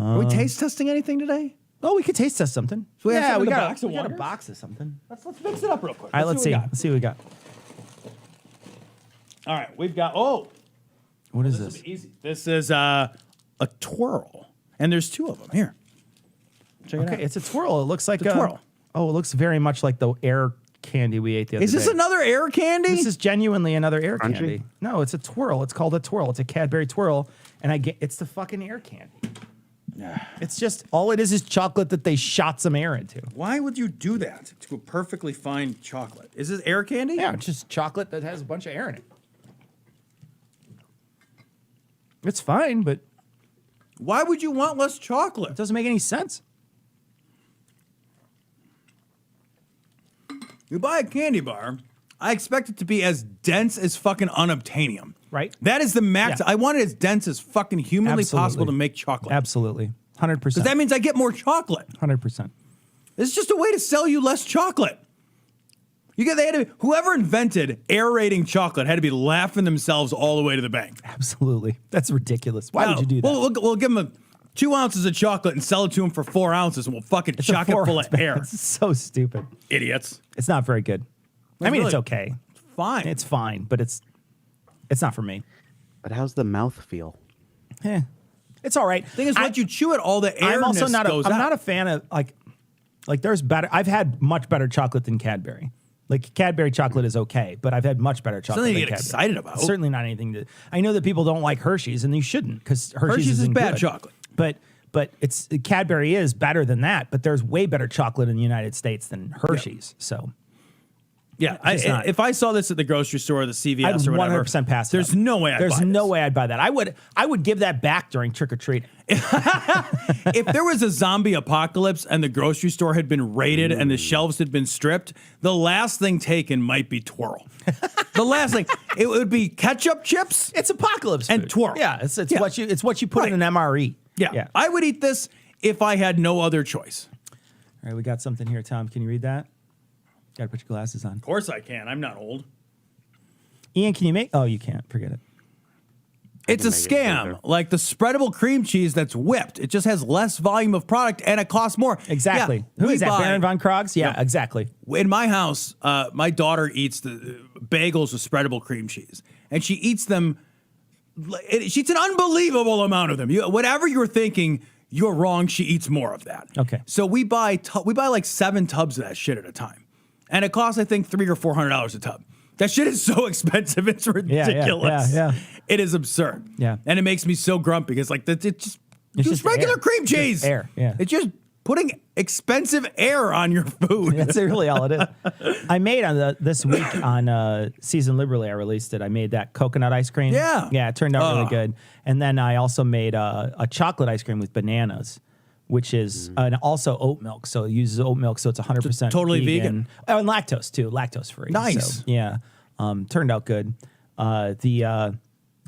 Are we taste testing anything today? Oh, we could taste test something. So we we got a a box of something. Let's mix it up real quick. All right, let's see. Let's see what we got. All right, we've got. What is this? this? Will be easy. This is a twirl, and there's 2 of them here. Check it out. Okay, it's a twirl. It looks like a twirl. Oh, it looks very much like the air candy we ate the other day. Is this another air candy? This is genuinely another air candy. No, it's a twirl. It's called a twirl. It's a Cadbury twirl, and it's the fucking air candy. It's just all it is chocolate that they shot some air into. Why would you do that to a perfectly fine chocolate? Is this air candy? Yeah, it's just chocolate that has a bunch of air in it. It's fine, but why would you want less chocolate? it doesn't make any sense. You buy a candy bar, I expect it to be as dense as fucking unobtainium. Right. That is the max. Yeah. I want it as dense as fucking humanly Absolutely. possible to make chocolate. Absolutely. 100%. Because that means I get more chocolate. 100%. It's just a way to sell you less chocolate. Whoever invented aerating chocolate had to be laughing themselves all the way to the bank. Absolutely. That's ridiculous. Why would you do that? We'll give them 2 ounces of chocolate and sell it to them for 4 ounces, and we'll fucking chock it full of air. It's so stupid. Idiots. It's not very good. It's okay. Fine. It's fine, but it's not for me. But how's the mouth feel? It's all right. Thing is, once you chew it, all the airness I'm also not. goes I'm out. not a fan of like. There's better. I've had much better chocolate than Cadbury. Like Cadbury chocolate is okay, but I've had much better chocolate. Something than to get Cadbury. excited about. Certainly not anything to. I know that people don't like Hershey's, and you shouldn't because Hershey's is bad good. chocolate. But it's Cadbury is better than that. But there's way better chocolate in the United States than Hershey's. Yeah. So. Yeah, if I saw this at the grocery store or the CVS I'd or whatever, 100% pass it there's up. no way I'd buy There's this. no way I'd buy that. I would give that back during trick or treat. If there was a zombie apocalypse and the grocery store had been raided and the shelves had been stripped, the last thing taken might be Twirl. The last thing, it would be ketchup chips. It's apocalypse and food. Twirl. Yeah, it's what you put in an MRE. Yeah, I would eat this if I had no other choice. All right, we got something here, Tom. Can you read that? Got to put your glasses on. Of course I can. I'm not old. Ian, can you make? Oh, you can't. Forget it. It's a scam, like the spreadable cream cheese that's whipped. It just has less volume of product and it costs more. Exactly. Yeah, Who is that? Baron von Krog's? Yeah, exactly. In my house, my daughter eats the bagels with spreadable cream cheese, and she eats them. She eats an unbelievable amount of them. Whatever you're thinking, you're wrong. She eats more of that. Okay. So we buy like 7 tubs of that shit at a time, and it costs I think $300 or $400 a tub. That shit is so expensive. It's ridiculous. Yeah. It is absurd. Yeah. And it makes me so grumpy because like it's just regular air. cream cheese. Just air. Yeah. It's just putting expensive air on your food. That's really all it is. I made this week on Season Liberally, I released it. I made that coconut ice cream. Yeah. Yeah, it turned out really good. And then I also made a chocolate ice cream with bananas, which is and also oat milk. So it uses oat milk, so it's 100% totally vegan. Oh, and lactose too, lactose free. Nice. So, yeah, turned out good.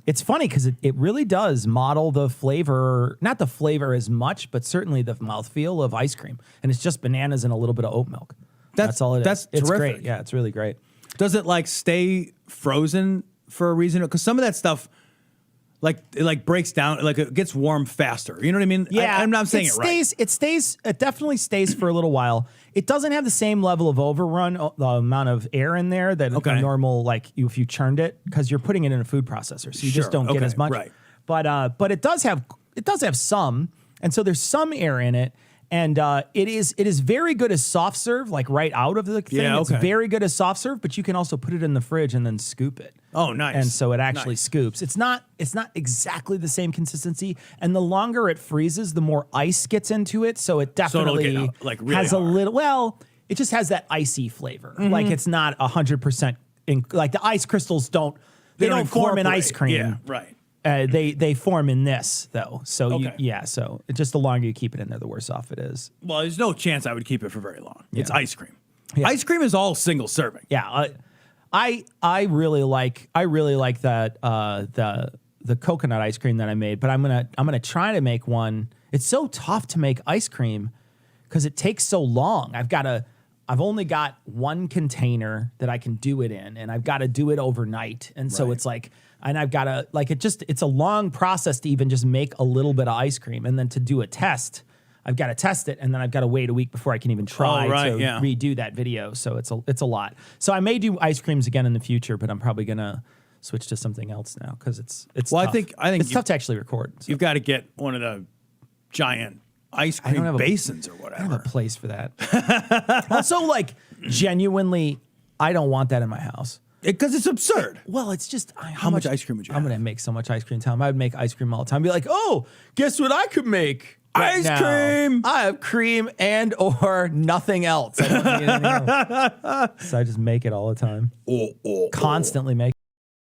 It's funny because it really does model the flavor, not the flavor as much, but certainly the mouthfeel of ice cream. And it's just bananas and a little bit of oat milk. That's all it is. That's it's terrific. great. Yeah, it's really great. Does it like stay frozen for a reason? Because some of that stuff, it breaks down, like it gets warm faster. You know what I mean? Yeah, I'm not saying it right. It definitely stays for a little while. It doesn't have the same level of overrun, the amount of air in there that a normal, if you churned it, because you're putting it in a food processor, so you just don't get as much. Right. But it does have some, and so there's some air in it. And it is very good as soft serve, like right out of the thing. Yeah, okay. It's very good as soft serve, but you can also put it in the fridge and then scoop it. Oh, nice. And so it actually scoops. It's not exactly the same consistency. And the longer it freezes, the more ice gets into it. So it definitely really has hard. a little. Well, it just has that icy flavor. Like it's not 100%. Like the ice crystals don't form in ice cream. Yeah, right. They form in this though, so Okay. so just the longer you keep it in there, the worse off it is. Well, there's no chance I would keep it for very long. Yeah. It's ice cream. Yeah. Ice cream is all single serving. Yeah, I really like that the coconut ice cream that I made, but I'm gonna try to make one. It's so tough to make ice cream because it takes so long. I've only got one container that I can do it in, and I've got to do it overnight, and so it's like And I've got to it's a long process to even just make a little bit of ice cream. And then to do a test, I've got to test it. And then I've got to wait a week before I can even try to redo that video. So it's a lot. So I may do ice creams again in the future, but I'm probably going to switch to something else now because it's Well, tough. I think it's tough to actually record. So. You've got to get one of the giant ice cream basins or whatever. I don't have a place for that. Also, like, genuinely, I don't want that in my house. Because it's absurd. Well, it's just how much ice cream would you I'm have? going to make so much ice cream time. I would make ice cream all the time. Be like, oh, guess what I could make? Ice cream. I have cream and or nothing else. I don't need anything else. So I just make it all the time. Constantly make